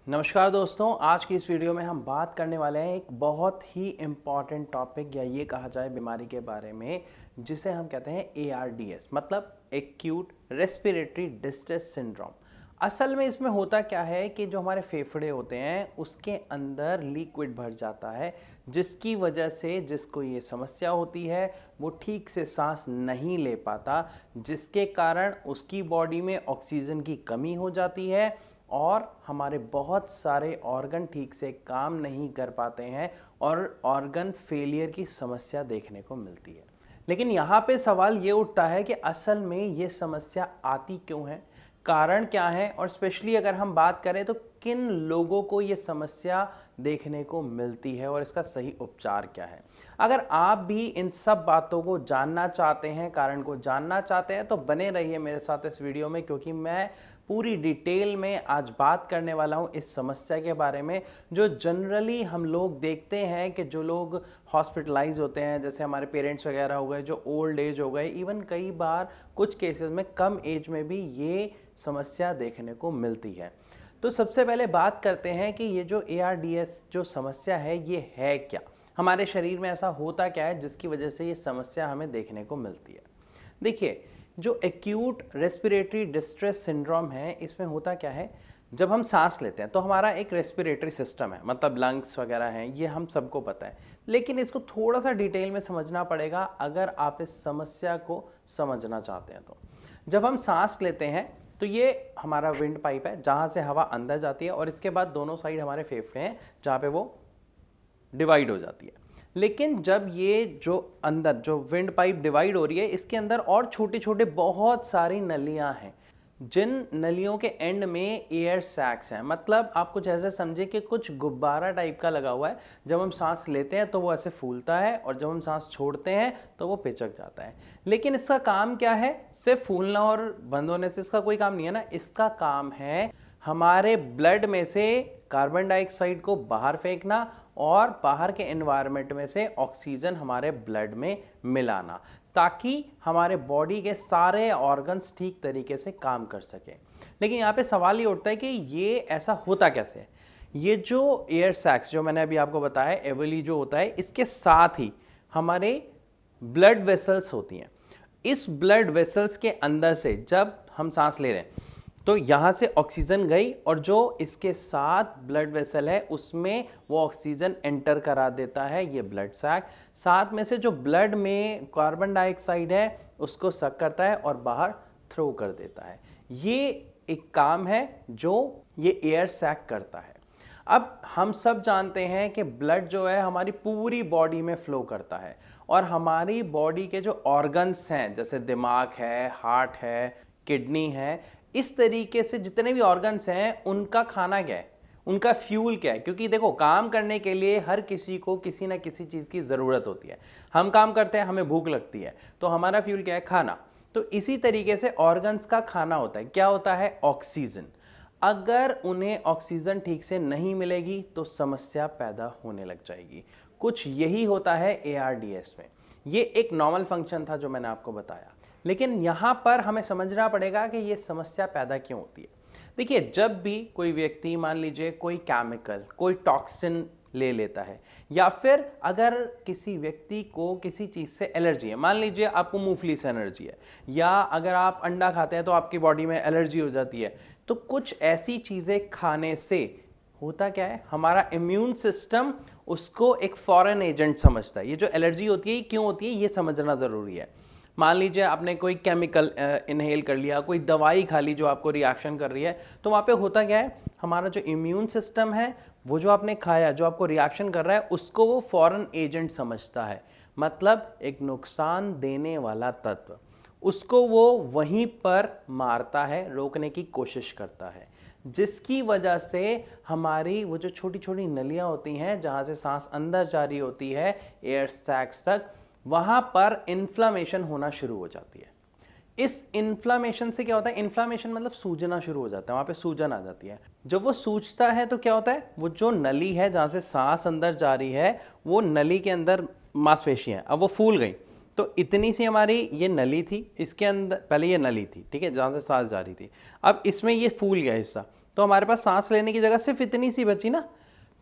नमस्कार दोस्तों, आज की इस वीडियो में हम बात करने वाले हैं एक बहुत ही इम्पॉर्टेंट टॉपिक या ये कहा जाए बीमारी के बारे में जिसे हम कहते हैं ARDS मतलब एक्यूट रेस्पिरेटरी डिस्ट्रेस सिंड्रोम। असल में इसमें होता क्या है कि जो हमारे फेफड़े होते हैं उसके अंदर लिक्विड भर जाता है, जिसकी वजह से जिसको ये समस्या होती है वो ठीक से सांस नहीं ले पाता, जिसके कारण उसकी बॉडी में ऑक्सीजन की कमी हो जाती है और हमारे बहुत सारे ऑर्गन ठीक से काम नहीं कर पाते हैं और ऑर्गन फेलियर की समस्या देखने को मिलती है। लेकिन यहाँ पे सवाल ये उठता है कि असल में ये समस्या आती क्यों है, कारण क्या है और स्पेशली अगर हम बात करें तो किन लोगों को ये समस्या देखने को मिलती है और इसका सही उपचार क्या है। अगर आप भी इन सब बातों को जानना चाहते हैं, कारण को जानना चाहते हैं, तो बने रहिए मेरे साथ इस वीडियो में, क्योंकि मैं पूरी डिटेल में आज बात करने वाला हूं इस समस्या के बारे में जो जनरली हम लोग देखते हैं कि जो लोग हॉस्पिटलाइज होते हैं, जैसे हमारे पेरेंट्स वगैरह हो गए, जो ओल्ड एज हो गए, इवन कई बार कुछ केसेस में कम एज में भी ये समस्या देखने को मिलती है। तो सबसे पहले बात करते हैं कि ये जो ARDS जो समस्या है ये है क्या, हमारे शरीर में ऐसा होता क्या है जिसकी वजह से ये समस्या हमें देखने को मिलती है। देखिए, जो एक्यूट रेस्पिरेटरी डिस्ट्रेस सिंड्रोम है इसमें होता क्या है, जब हम सांस लेते हैं तो हमारा एक रेस्पिरेटरी सिस्टम है, मतलब लंग्स वगैरह हैं, ये हम सबको पता है, लेकिन इसको थोड़ा सा डिटेल में समझना पड़ेगा अगर आप इस समस्या को समझना चाहते हैं। तो जब हम सांस लेते हैं तो ये हमारा विंड पाइप है जहाँ से हवा अंदर जाती है और इसके बाद दोनों साइड हमारे फेफड़े हैं जहाँ पे वो डिवाइड हो जाती है। लेकिन जब ये जो अंदर जो विंड पाइप डिवाइड हो रही है, इसके अंदर और छोटे छोटे बहुत सारी नलियां हैं, जिन नलियों के एंड में एयर सैक्स हैं। मतलब आप कुछ ऐसे समझे कि कुछ गुब्बारा टाइप का लगा हुआ है, जब हम सांस लेते हैं तो वो ऐसे फूलता है और जब हम सांस छोड़ते हैं तो वो पिचक जाता है। लेकिन इसका काम क्या है, सिर्फ फूलना और बंद होने से इसका कोई काम नहीं है ना। इसका काम है हमारे ब्लड में से कार्बन डाइऑक्साइड को बाहर फेंकना और बाहर के एनवायरनमेंट में से ऑक्सीजन हमारे ब्लड में मिलाना, ताकि हमारे बॉडी के सारे ऑर्गन्स ठीक तरीके से काम कर सके। लेकिन यहाँ पे सवाल ये उठता है कि ये ऐसा होता कैसे है। ये जो एयर सैक्स जो मैंने अभी आपको बताया, एवली जो होता है, इसके साथ ही हमारे ब्लड वेसल्स होती हैं। इस ब्लड वेसल्स के अंदर से जब हम सांस ले रहे हैं तो यहाँ से ऑक्सीजन गई और जो इसके साथ ब्लड वेसल है उसमें वो ऑक्सीजन एंटर करा देता है ये ब्लड सैक। साथ में से जो ब्लड में कार्बन डाइऑक्साइड है उसको सक करता है और बाहर थ्रो कर देता है। ये एक काम है जो ये एयर सैक करता है। अब हम सब जानते हैं कि ब्लड जो है हमारी पूरी बॉडी में फ्लो करता है और हमारी बॉडी के जो ऑर्गन्स हैं, जैसे दिमाग है, हार्ट है, किडनी है, इस तरीके से जितने भी ऑर्गन्स हैं उनका खाना क्या है, उनका फ्यूल क्या है। क्योंकि देखो, काम करने के लिए हर किसी को किसी ना किसी चीज़ की ज़रूरत होती है। हम काम करते हैं, हमें भूख लगती है, तो हमारा फ्यूल क्या है, खाना। तो इसी तरीके से ऑर्गन्स का खाना होता है, क्या होता है, ऑक्सीजन। अगर उन्हें ऑक्सीजन ठीक से नहीं मिलेगी तो समस्या पैदा होने लग जाएगी। कुछ यही होता है ARDS में। ये एक नॉर्मल फंक्शन था जो मैंने आपको बताया, लेकिन यहाँ पर हमें समझना पड़ेगा कि ये समस्या पैदा क्यों होती है। देखिए, जब भी कोई व्यक्ति मान लीजिए कोई केमिकल, कोई टॉक्सिन ले लेता है, या फिर अगर किसी व्यक्ति को किसी चीज़ से एलर्जी है, मान लीजिए आपको मूंगफली से एलर्जी है, या अगर आप अंडा खाते हैं तो आपकी बॉडी में एलर्जी हो जाती है, तो कुछ ऐसी चीज़ें खाने से होता क्या है, हमारा इम्यून सिस्टम उसको एक फॉरेन एजेंट समझता है। ये जो एलर्जी होती है क्यों होती है ये समझना ज़रूरी है। मान लीजिए आपने कोई केमिकल इनहेल कर लिया, कोई दवाई खा ली जो आपको रिएक्शन कर रही है, तो वहाँ पे होता क्या है, हमारा जो इम्यून सिस्टम है वो जो आपने खाया, जो आपको रिएक्शन कर रहा है, उसको वो फॉरेन एजेंट समझता है, मतलब एक नुकसान देने वाला तत्व। उसको वो वहीं पर मारता है, रोकने की कोशिश करता है, जिसकी वजह से हमारी वो जो छोटी छोटी नलियाँ होती हैं जहाँ से सांस अंदर जा रही होती है एयर सैक्स तक, वहाँ पर इन्फ्लामेशन होना शुरू हो जाती है। इस इन्फ्लामेशन से क्या होता है, इन्फ्लामेशन मतलब सूजना शुरू हो जाता है, वहाँ पे सूजन आ जाती है। जब वो सूजता है तो क्या होता है, वो जो नली है जहाँ से सांस अंदर जा रही है, वो नली के अंदर मांसपेशियाँ हैं, अब वो फूल गई। तो इतनी सी हमारी ये नली थी, इसके अंदर पहले ये नली थी, ठीक है, जहाँ से सांस जा रही थी, अब इसमें ये फूल गया हिस्सा, तो हमारे पास सांस लेने की जगह सिर्फ इतनी सी बची ना,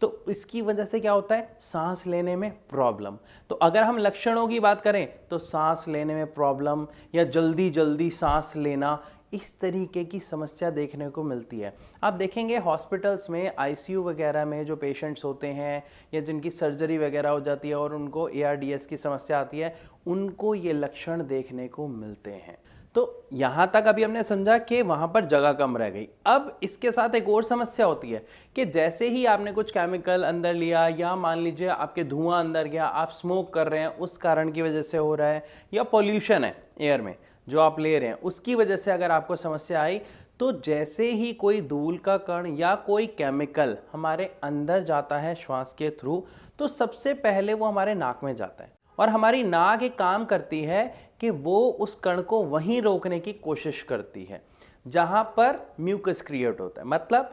तो इसकी वजह से क्या होता है, सांस लेने में प्रॉब्लम। तो अगर हम लक्षणों की बात करें तो सांस लेने में प्रॉब्लम या जल्दी जल्दी सांस लेना, इस तरीके की समस्या देखने को मिलती है। आप देखेंगे हॉस्पिटल्स में आईसीयू वगैरह में जो पेशेंट्स होते हैं या जिनकी सर्जरी वगैरह हो जाती है और उनको एआरडीएस की समस्या आती है, उनको ये लक्षण देखने को मिलते हैं। तो यहाँ तक अभी हमने समझा कि वहाँ पर जगह कम रह गई। अब इसके साथ एक और समस्या होती है कि जैसे ही आपने कुछ केमिकल अंदर लिया या मान लीजिए आपके धुआं अंदर गया, आप स्मोक कर रहे हैं उस कारण की वजह से हो रहा है, या पॉल्यूशन है एयर में जो आप ले रहे हैं उसकी वजह से अगर आपको समस्या आई, तो जैसे ही कोई धूल का कण या कोई केमिकल हमारे अंदर जाता है श्वास के थ्रू, तो सबसे पहले वो हमारे नाक में जाता है और हमारी नाक एक काम करती है कि वो उस कण को वहीं रोकने की कोशिश करती है जहां पर म्यूकस क्रिएट होता है, मतलब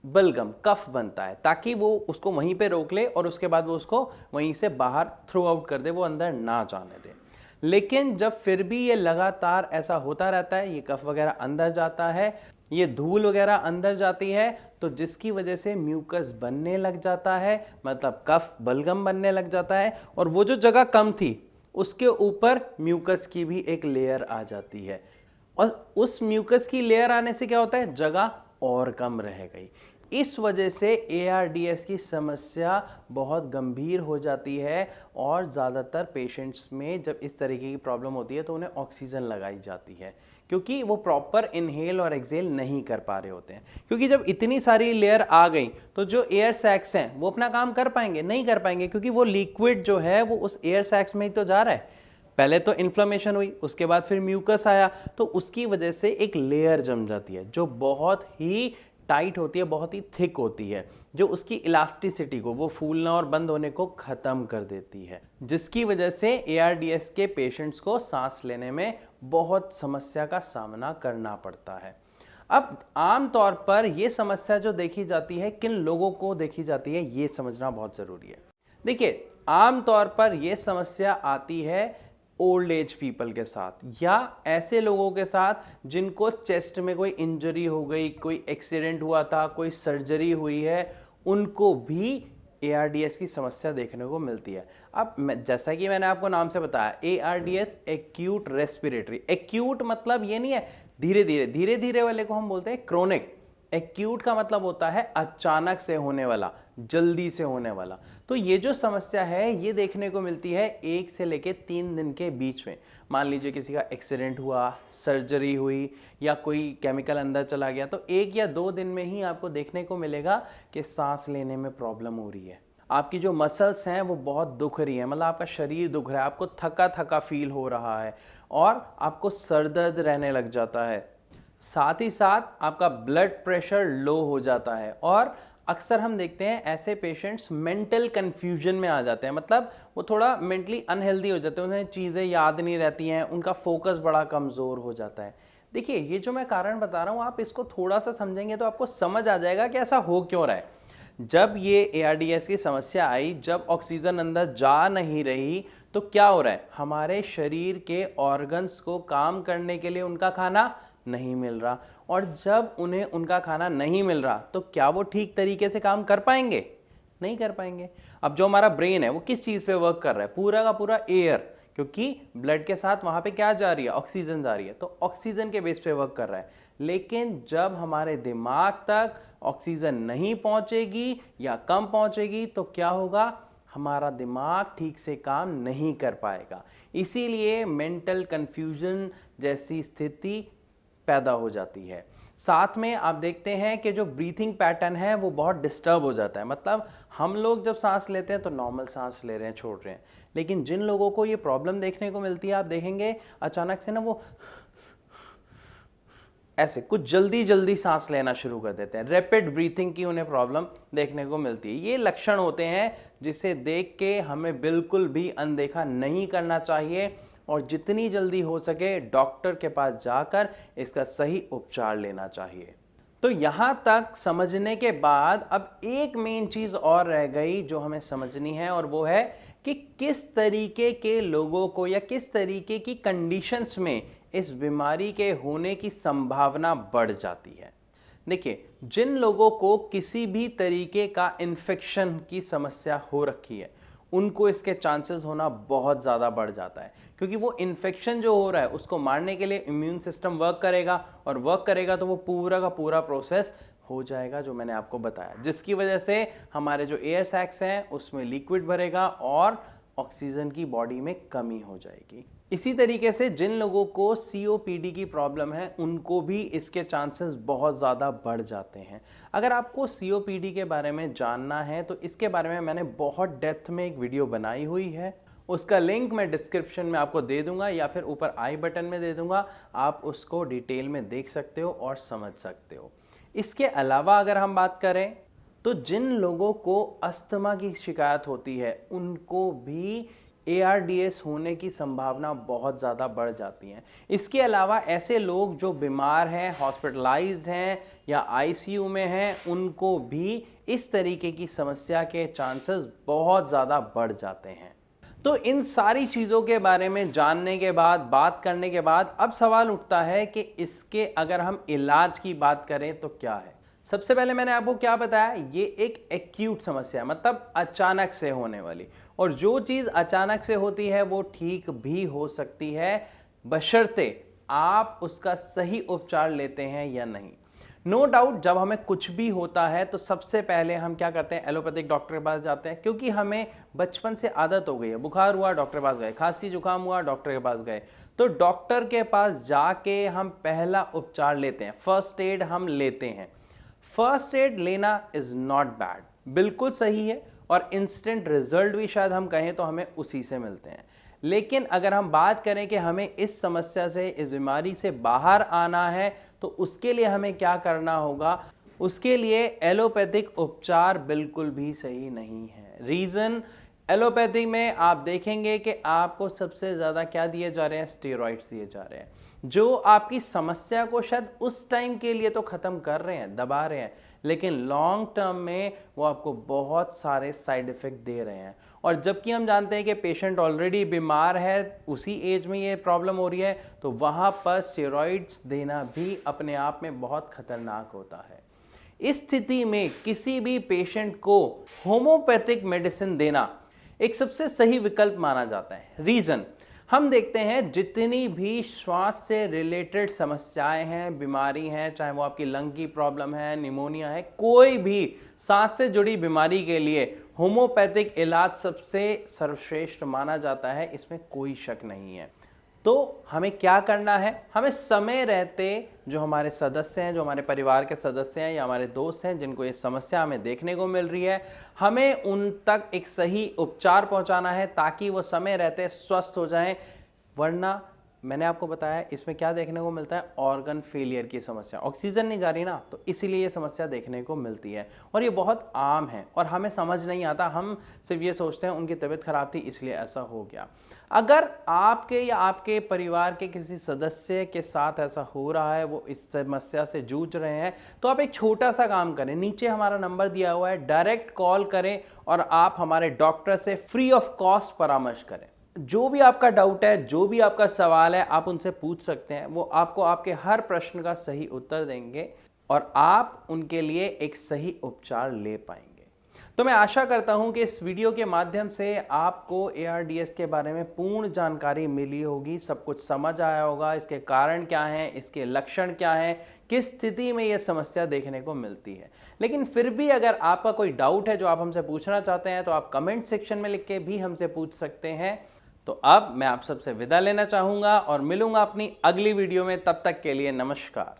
बलगम कफ बनता है, ताकि वो उसको वहीं पे रोक ले और उसके बाद वो उसको वहीं से बाहर थ्रू आउट कर दे, वो अंदर ना जाने दे। लेकिन जब फिर भी ये लगातार ऐसा होता रहता है, ये कफ वगैरह अंदर जाता है, ये धूल वगैरह अंदर जाती है, तो जिसकी वजह से म्यूकस बनने लग जाता है, मतलब कफ बलगम बनने लग जाता है, और वो जो जगह कम थी उसके ऊपर म्यूकस की भी एक लेयर आ जाती है, और उस म्यूकस की लेयर आने से क्या होता है, जगह और कम रह गई। इस वजह से एआरडीएस की समस्या बहुत गंभीर हो जाती है और ज़्यादातर पेशेंट्स में जब इस तरीके की प्रॉब्लम होती है तो उन्हें ऑक्सीजन लगाई जाती है, क्योंकि वो प्रॉपर इनहेल और एक्सेल नहीं कर पा रहे होते हैं। क्योंकि जब इतनी सारी लेयर आ गई तो जो एयर सैक्स हैं वो अपना काम कर पाएंगे, नहीं कर पाएंगे, क्योंकि वो लिक्विड जो है वो उस एयर सैक्स में ही तो जा रहा है। पहले तो इन्फ्लेमेशन हुई, उसके बाद फिर म्यूकस आया, तो उसकी वजह से एक लेयर जम जाती है जो बहुत ही टाइट होती है, बहुत ही थिक होती है, जो उसकी इलास्टिसिटी को, वो फूलना और बंद होने को खत्म कर देती है, जिसकी वजह से एआरडीएस के पेशेंट्स को सांस लेने में बहुत समस्या का सामना करना पड़ता है। अब आम तौर पर यह समस्या जो देखी जाती है, किन लोगों को देखी जाती है, ये समझना बहुत जरूरी है। देखिए, आम तौर पर यह समस्या आती है ओल्ड एज पीपल के साथ, या ऐसे लोगों के साथ जिनको चेस्ट में कोई इंजरी हो गई, कोई एक्सीडेंट हुआ था, कोई सर्जरी हुई है, उनको भी एआरडीएस की समस्या देखने को मिलती है। अब जैसा कि मैंने आपको नाम से बताया, एआरडीएस एक्यूट रेस्पिरेटरी, एक्यूट मतलब ये नहीं है धीरे धीरे, धीरे धीरे वाले को हम बोलते हैं क्रोनिक। एक्यूट का मतलब होता है अचानक से होने वाला, जल्दी से होने वाला। तो ये जो समस्या है ये देखने को मिलती है 1 से लेके 3 दिन के बीच में। मान लीजिए किसी का एक्सीडेंट हुआ, सर्जरी हुई या कोई केमिकल अंदर चला गया, तो 1 या 2 दिन में ही आपको देखने को मिलेगा कि सांस लेने में प्रॉब्लम हो रही है, आपकी जो मसल्स हैं वो बहुत दुख रही है, मतलब आपका शरीर दुख रहा है, आपको थका थका फील हो रहा है और आपको सर दर्द रहने लग जाता है। साथ ही साथ आपका ब्लड प्रेशर लो हो जाता है, और अक्सर हम देखते हैं ऐसे पेशेंट्स मेंटल कंफ्यूजन में आ जाते हैं, मतलब वो थोड़ा मेंटली अनहेल्दी हो जाते हैं, उन्हें चीज़ें याद नहीं रहती हैं, उनका फोकस बड़ा कमज़ोर हो जाता है। देखिए, ये जो मैं कारण बता रहा हूँ, आप इसको थोड़ा सा समझेंगे तो आपको समझ आ जाएगा कि ऐसा हो क्यों रहा है। जब ये एआरडीएस की समस्या आई, जब ऑक्सीजन अंदर जा नहीं रही, तो क्या हो रहा है, हमारे शरीर के ऑर्गन्स को काम करने के लिए उनका खाना नहीं मिल रहा, और जब उन्हें उनका खाना नहीं मिल रहा तो क्या वो ठीक तरीके से काम कर पाएंगे, नहीं कर पाएंगे। अब जो हमारा ब्रेन है वो किस चीज़ पे वर्क कर रहा है, पूरा का पूरा एयर, क्योंकि ब्लड के साथ वहाँ पे क्या जा रही है, ऑक्सीजन जा रही है, तो ऑक्सीजन के बेस पे वर्क कर रहा है। लेकिन जब हमारे दिमाग तक ऑक्सीजन नहीं पहुँचेगी या कम पहुँचेगी तो क्या होगा, हमारा दिमाग ठीक से काम नहीं कर पाएगा। इसीलिए मेंटल कंफ्यूजन जैसी स्थिति पैदा हो जाती है। साथ में आप देखते हैं कि जो ब्रीथिंग पैटर्न है वो बहुत डिस्टर्ब हो जाता है, मतलब हम लोग जब सांस लेते हैं तो नॉर्मल सांस ले रहे हैं, छोड़ रहे हैं, लेकिन जिन लोगों को ये प्रॉब्लम देखने को मिलती है, आप देखेंगे अचानक से ना वो ऐसे कुछ जल्दी जल्दी सांस लेना शुरू कर देते हैं, रैपिड ब्रीथिंग की उन्हें प्रॉब्लम देखने को मिलती है। ये लक्षण होते हैं जिसे देख के हमें बिल्कुल भी अनदेखा नहीं करना चाहिए और जितनी जल्दी हो सके डॉक्टर के पास जाकर इसका सही उपचार लेना चाहिए। तो यहाँ तक समझने के बाद अब एक मेन चीज़ और रह गई जो हमें समझनी है, और वो है कि किस तरीके के लोगों को या किस तरीके की कंडीशंस में इस बीमारी के होने की संभावना बढ़ जाती है। देखिए, जिन लोगों को किसी भी तरीके का इन्फेक्शन की समस्या हो रखी है उनको इसके चांसेस होना बहुत ज़्यादा बढ़ जाता है, क्योंकि वो इन्फेक्शन जो हो रहा है उसको मारने के लिए इम्यून सिस्टम वर्क करेगा, और वर्क करेगा तो वो पूरा का पूरा प्रोसेस हो जाएगा जो मैंने आपको बताया, जिसकी वजह से हमारे जो एयर सैक्स हैं उसमें लिक्विड भरेगा और ऑक्सीजन की बॉडी में कमी हो जाएगी। इसी तरीके से जिन लोगों को COPD की प्रॉब्लम है उनको भी इसके चांसेस बहुत ज़्यादा बढ़ जाते हैं। अगर आपको COPD के बारे में जानना है तो इसके बारे में मैंने बहुत डेप्थ में एक वीडियो बनाई हुई है, उसका लिंक मैं डिस्क्रिप्शन में आपको दे दूंगा या फिर ऊपर आई बटन में दे दूंगा, आप उसको डिटेल में देख सकते हो और समझ सकते हो। इसके अलावा अगर हम बात करें तो जिन लोगों को अस्थमा की शिकायत होती है उनको भी ARDS होने की संभावना बहुत ज़्यादा बढ़ जाती है। इसके अलावा ऐसे लोग जो बीमार हैं, हॉस्पिटलाइज्ड हैं या ICU में हैं, उनको भी इस तरीके की समस्या के चांसेस बहुत ज़्यादा बढ़ जाते हैं। तो इन सारी चीज़ों के बारे में जानने के बाद, बात करने के बाद अब सवाल उठता है कि इसके अगर हम इलाज की बात करें तो क्या है। सबसे पहले मैंने आपको क्या बताया, ये एक एक्यूट समस्या है, मतलब अचानक से होने वाली, और जो चीज़ अचानक से होती है वो ठीक भी हो सकती है बशर्ते आप उसका सही उपचार लेते हैं या नहीं। नो डाउट जब हमें कुछ भी होता है तो सबसे पहले हम क्या करते हैं, एलोपैथिक डॉक्टर के पास जाते हैं, क्योंकि हमें बचपन से आदत हो गई है। बुखार हुआ डॉक्टर के पास गए, खांसी जुकाम हुआ डॉक्टर के पास गए, तो डॉक्टर के पास जाके हम पहला उपचार लेते हैं, फर्स्ट एड हम लेते हैं। फर्स्ट एड लेना इज नॉट बैड, बिल्कुल सही है, और इंस्टेंट रिजल्ट भी शायद हम कहें तो हमें उसी से मिलते हैं। लेकिन अगर हम बात करें कि हमें इस समस्या से, इस बीमारी से बाहर आना है तो उसके लिए हमें क्या करना होगा, उसके लिए एलोपैथिक उपचार बिल्कुल भी सही नहीं है। रीज़न, एलोपैथिक में आप देखेंगे कि आपको सबसे ज़्यादा क्या दिए जा रहे हैं, स्टेरॉइड्स दिए जा रहे हैं, जो आपकी समस्या को शायद उस टाइम के लिए तो ख़त्म कर रहे हैं, दबा रहे हैं, लेकिन लॉन्ग टर्म में वो आपको बहुत सारे साइड इफ़ेक्ट दे रहे हैं। और जबकि हम जानते हैं कि पेशेंट ऑलरेडी बीमार है, उसी एज में ये प्रॉब्लम हो रही है, तो वहाँ पर स्टेरॉइड्स देना भी अपने आप में बहुत खतरनाक होता है। इस स्थिति में किसी भी पेशेंट को होम्योपैथिक मेडिसिन देना एक सबसे सही विकल्प माना जाता है। रीज़न, हम देखते हैं जितनी भी श्वास से रिलेटेड समस्याएं हैं, बीमारी हैं, चाहे वो आपकी लंग की प्रॉब्लम है, निमोनिया है, कोई भी सांस से जुड़ी बीमारी के लिए होम्योपैथिक इलाज सबसे सर्वश्रेष्ठ माना जाता है, इसमें कोई शक नहीं है। तो हमें क्या करना है, हमें समय रहते जो हमारे सदस्य हैं, जो हमारे परिवार के सदस्य हैं या हमारे दोस्त हैं जिनको ये समस्या हमें देखने को मिल रही है, हमें उन तक एक सही उपचार पहुंचाना है ताकि वो समय रहते स्वस्थ हो जाएं। वरना मैंने आपको बताया इसमें क्या देखने को मिलता है, ऑर्गन फेलियर की समस्या, ऑक्सीजन नहीं जा रही ना, तो इसीलिए ये समस्या देखने को मिलती है और ये बहुत आम है और हमें समझ नहीं आता। हम सिर्फ ये सोचते हैं उनकी तबीयत खराब थी इसलिए ऐसा हो गया। अगर आपके या आपके परिवार के किसी सदस्य के साथ ऐसा हो रहा है, वो इस समस्या से जूझ रहे हैं, तो आप एक छोटा सा काम करें, नीचे हमारा नंबर दिया हुआ है, डायरेक्ट कॉल करें और आप हमारे डॉक्टर से फ्री ऑफ कॉस्ट परामर्श करें। जो भी आपका डाउट है, जो भी आपका सवाल है, आप उनसे पूछ सकते हैं। वो आपको आपके हर प्रश्न का सही उत्तर देंगे और आप उनके लिए एक सही उपचार ले पाएंगे। तो मैं आशा करता हूं कि इस वीडियो के माध्यम से आपको ARDS के बारे में पूर्ण जानकारी मिली होगी, सब कुछ समझ आया होगा, इसके कारण क्या हैं, इसके लक्षण क्या हैं, किस स्थिति में यह समस्या देखने को मिलती है। लेकिन फिर भी अगर आपका कोई डाउट है जो आप हमसे पूछना चाहते हैं तो आप कमेंट सेक्शन में लिख के भी हमसे पूछ सकते हैं। तो अब मैं आप सबसे विदा लेना चाहूंगा और मिलूंगा अपनी अगली वीडियो में। तब तक के लिए नमस्कार।